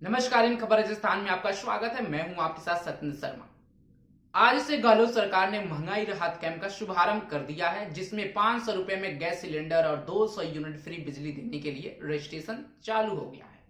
नमस्कार, इन खबर राजस्थान में आपका स्वागत है। मैं हूं आपके साथ सत्येंद्र शर्मा। आज से गहलोत सरकार ने महंगाई राहत कैंप का शुभारंभ कर दिया है, जिसमें 500 रुपए में गैस सिलेंडर और 200 यूनिट फ्री बिजली देने के लिए रजिस्ट्रेशन चालू हो गया है।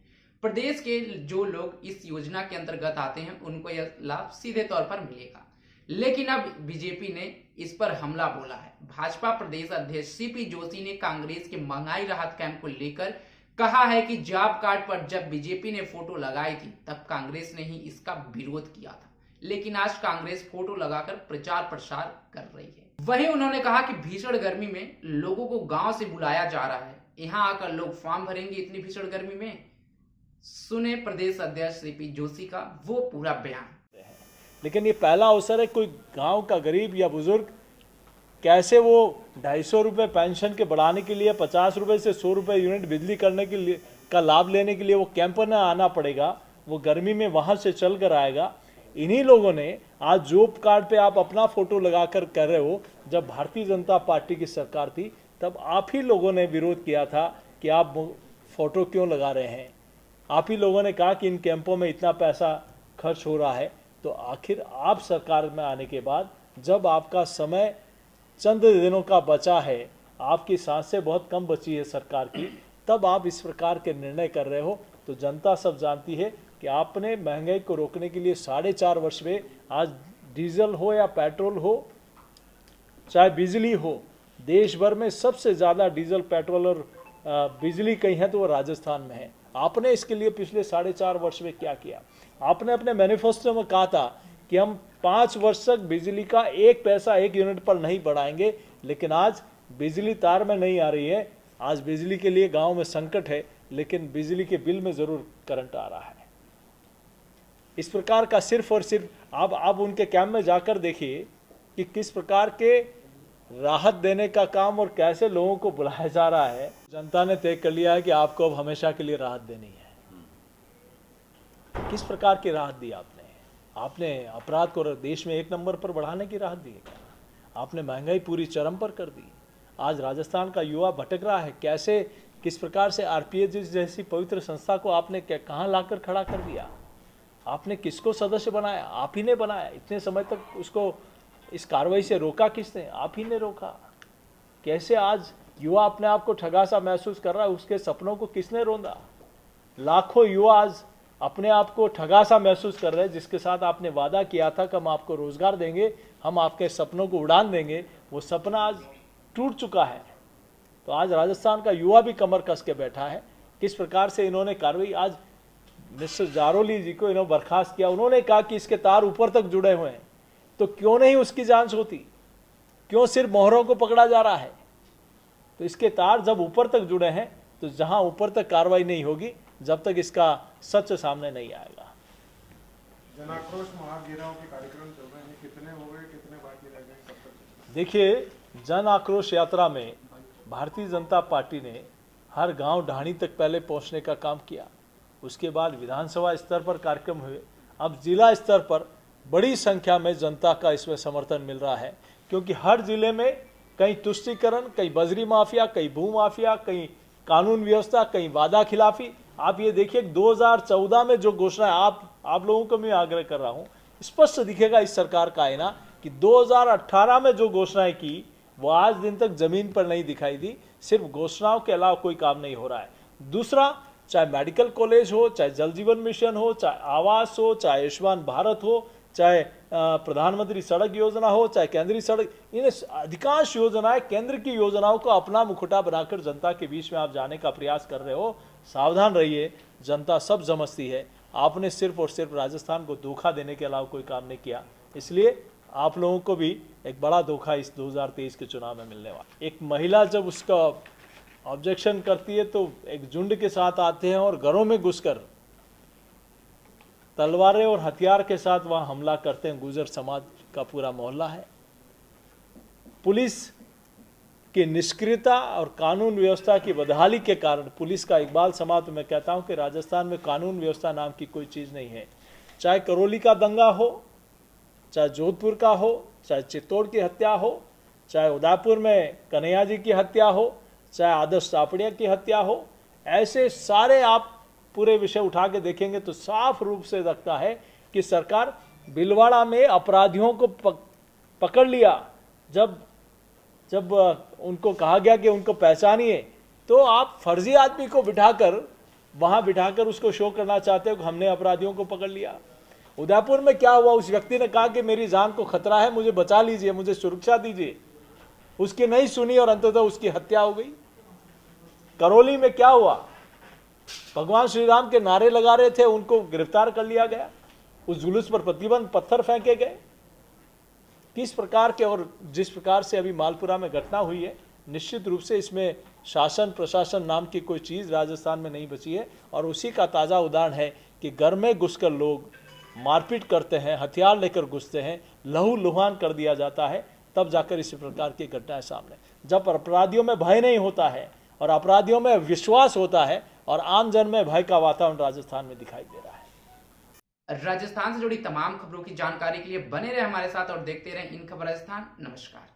प्रदेश के जो लोग इस योजना के अंतर्गत आते हैं उनको यह लाभ सीधे तौर पर मिलेगा, लेकिन अब बीजेपी ने इस पर हमला बोला है। भाजपा प्रदेश अध्यक्ष सीपी जोशी ने कांग्रेस के महंगाई राहत कैंप को लेकर कहा है कि जॉब कार्ड पर जब बीजेपी ने फोटो लगाई थी तब कांग्रेस ने ही इसका विरोध किया था, लेकिन आज कांग्रेस फोटो लगाकर प्रचार प्रसार कर रही है। वहीं उन्होंने कहा कि भीषण गर्मी में लोगों को गांव से बुलाया जा रहा है, यहां आकर लोग फॉर्म भरेंगे इतनी भीषण गर्मी में। सुने प्रदेश अध्यक्ष सीपी जोशी का वो पूरा बयान। लेकिन ये पहला अवसर है, कोई गांव का गरीब या बुजुर्ग कैसे वो 250 रुपये पेंशन के बढ़ाने के लिए 50 रुपये से 100 रुपये यूनिट बिजली करने के लिए का लाभ लेने के लिए वो कैंप में आना पड़ेगा, वो गर्मी में वहाँ से चल कर आएगा। इन्हीं लोगों ने आज जॉब कार्ड पे आप अपना फोटो लगा कर कह रहे हो, जब भारतीय जनता पार्टी की सरकार थी तब आप ही लोगों ने विरोध किया था कि आप फोटो क्यों लगा रहे हैं। आप ही लोगों ने कहा कि इन कैंपों में इतना पैसा खर्च हो रहा है। तो आखिर आप सरकार में आने के बाद जब आपका समय चंद दिनों का बचा है, आपकी सांसें बहुत कम बची है सरकार की, तब आप इस प्रकार के निर्णय कर रहे हो, तो जनता सब जानती है कि आपने महंगाई को रोकने के लिए 4.5 वर्ष में आज डीजल हो या पेट्रोल हो चाहे बिजली हो, देश भर में सबसे ज़्यादा डीजल पेट्रोल और बिजली कहीं है तो वो राजस्थान में है। आपने इसके लिए पिछले 4.5 वर्ष में क्या किया? आपने अपने मैनिफेस्टो में कहा था कि हम 5 वर्ष तक बिजली का 1 पैसा 1 यूनिट पर नहीं बढ़ाएंगे, लेकिन आज बिजली तार में नहीं आ रही है। आज बिजली के लिए गांव में संकट है, लेकिन बिजली के बिल में जरूर करंट आ रहा है। इस प्रकार का सिर्फ और सिर्फ आप उनके कैंप में जाकर देखिए कि किस प्रकार के राहत देने का काम और कैसे लोगों को बुलाया जा रहा है। जनता ने तय कर लिया है कि आपको अब हमेशा के लिए राहत देनी है। किस प्रकार की राहत दी आपने अपराध को देश में 1 नंबर पर बढ़ाने की राहत दी है। आपने महंगाई पूरी चरम पर कर दी। आज राजस्थान का युवा भटक रहा है। कैसे किस प्रकार से आरपीएस जैसी पवित्र संस्था को आपने कहाँ लाकर खड़ा कर दिया? आपने किसको सदस्य बनाया? आप ही ने बनाया। इतने समय तक उसको इस कार्रवाई से रोका किसने? आप ही ने रोका। कैसे आज युवा अपने आप को ठगा सा महसूस कर रहा है? उसके सपनों को किसने रोंदा? लाखों युवा आज अपने आप को ठगा सा महसूस कर रहे हैं, जिसके साथ आपने वादा किया था कि हम आपको रोजगार देंगे, हम आपके सपनों को उड़ान देंगे, वो सपना आज टूट चुका है। तो आज राजस्थान का युवा भी कमर कस के बैठा है। किस प्रकार से इन्होंने कार्रवाई, आज मिस्टर जारोली जी को इन्होंने बर्खास्त किया। उन्होंने कहा कि इसके तार ऊपर तक जुड़े हुए हैं, तो क्यों नहीं उसकी जांच होती? क्यों सिर्फ मोहरों को पकड़ा जा रहा है? तो इसके तार जब ऊपर तक जुड़े हैं, तो जहां ऊपर तक कार्रवाई नहीं होगी जब तक इसका सच सामने नहीं आएगा। जन आक्रोश महागिराव के कार्यक्रम चल रहे हैं, कितने हो गए, कितने बाकी रह गए, कब तक? देखिए, जन आक्रोश यात्रा में भारतीय जनता पार्टी ने हर गांव ढाणी तक पहले पहुंचने का काम किया। उसके बाद विधानसभा स्तर पर कार्यक्रम हुए। अब जिला स्तर पर बड़ी संख्या में जनता का इसमें समर्थन मिल रहा है, क्योंकि हर जिले में कहीं तुष्टीकरण, कहीं बजरी माफिया, कहीं भू माफिया, कहीं कानून व्यवस्था, कहीं वादा खिलाफी। आप ये देखिए 2014 में जो घोषणा, आप लोगों को मैं आग्रह कर रहा हूं, स्पष्ट दिखेगा इस सरकार का आईना कि 2018 में जो घोषणाएं की वो आज दिन तक जमीन पर नहीं दिखाई दी। सिर्फ घोषणाओं के अलावा कोई काम नहीं हो रहा है। दूसरा, चाहे मेडिकल कॉलेज हो, चाहे जल जीवन मिशन हो, चाहे आवास हो, चाहे आयुष्मान भारत हो, चाहे प्रधानमंत्री सड़क योजना हो, चाहे केंद्रीय सड़क, इन अधिकांश योजनाएं केंद्र की योजनाओं को अपना मुखौटा बनाकर जनता के बीच में आप जाने का प्रयास कर रहे हो। सावधान रहिए, जनता सब समझती है। आपने सिर्फ और सिर्फ राजस्थान को धोखा देने के अलावा कोई काम नहीं किया। इसलिए आप लोगों को भी एक बड़ा धोखा इस 2023 के चुनाव में मिलने वाला। एक महिला जब उसका ऑब्जेक्शन करती है तो एक झुंड के साथ आते हैं और घरों में घुसकर तलवारें और हथियार के साथ वहां हमला करते हैं। गुर्जर समाज का पूरा मोहल्ला है। पुलिस की निष्क्रियता और कानून व्यवस्था की बदहाली के कारण पुलिस का इकबाल समाप्त। मैं कहता हूं कि राजस्थान में कानून व्यवस्था नाम की कोई चीज़ नहीं है। चाहे करौली का दंगा हो, चाहे जोधपुर का हो, चाहे चित्तौड़ की हत्या हो, चाहे उदयपुर में कन्हैया जी की हत्या हो, चाहे आदर्श सापड़िया की हत्या हो, ऐसे सारे आप पूरे विषय उठा के देखेंगे तो साफ रूप से लगता है कि सरकार भीलवाड़ा में अपराधियों को पकड़ लिया। जब उनको कहा गया कि उनको पहचानिए, तो आप फर्जी आदमी को वहां बिठाकर उसको शो करना चाहते हो कि हमने अपराधियों को पकड़ लिया। उदयपुर में क्या हुआ, उस व्यक्ति ने कहा कि मेरी जान को खतरा है, मुझे बचा लीजिए, मुझे सुरक्षा दीजिए। उसकी नहीं सुनी और अंततः उसकी हत्या हो गई। करौली में क्या हुआ, भगवान श्री राम के नारे लगा रहे थे, उनको गिरफ्तार कर लिया गया, उस जुलूस पर प्रतिबंध, पत्थर फेंके गए। किस प्रकार के और जिस प्रकार से अभी मालपुरा में घटना हुई है, निश्चित रूप से इसमें शासन प्रशासन नाम की कोई चीज़ राजस्थान में नहीं बची है। और उसी का ताज़ा उदाहरण है कि घर में घुसकर लोग मारपीट करते हैं, हथियार लेकर घुसते हैं, लहू लुहान कर दिया जाता है, तब जाकर इसी प्रकार की घटनाएं सामने। जब अपराधियों में भय नहीं होता है और अपराधियों में विश्वास होता है और आम जन में भय का वातावरण राजस्थान में दिखाई दे रहा है। राजस्थान से जुड़ी तमाम खबरों की जानकारी के लिए बने रहे हमारे साथ और देखते रहें इन खबर राजस्थान। नमस्कार।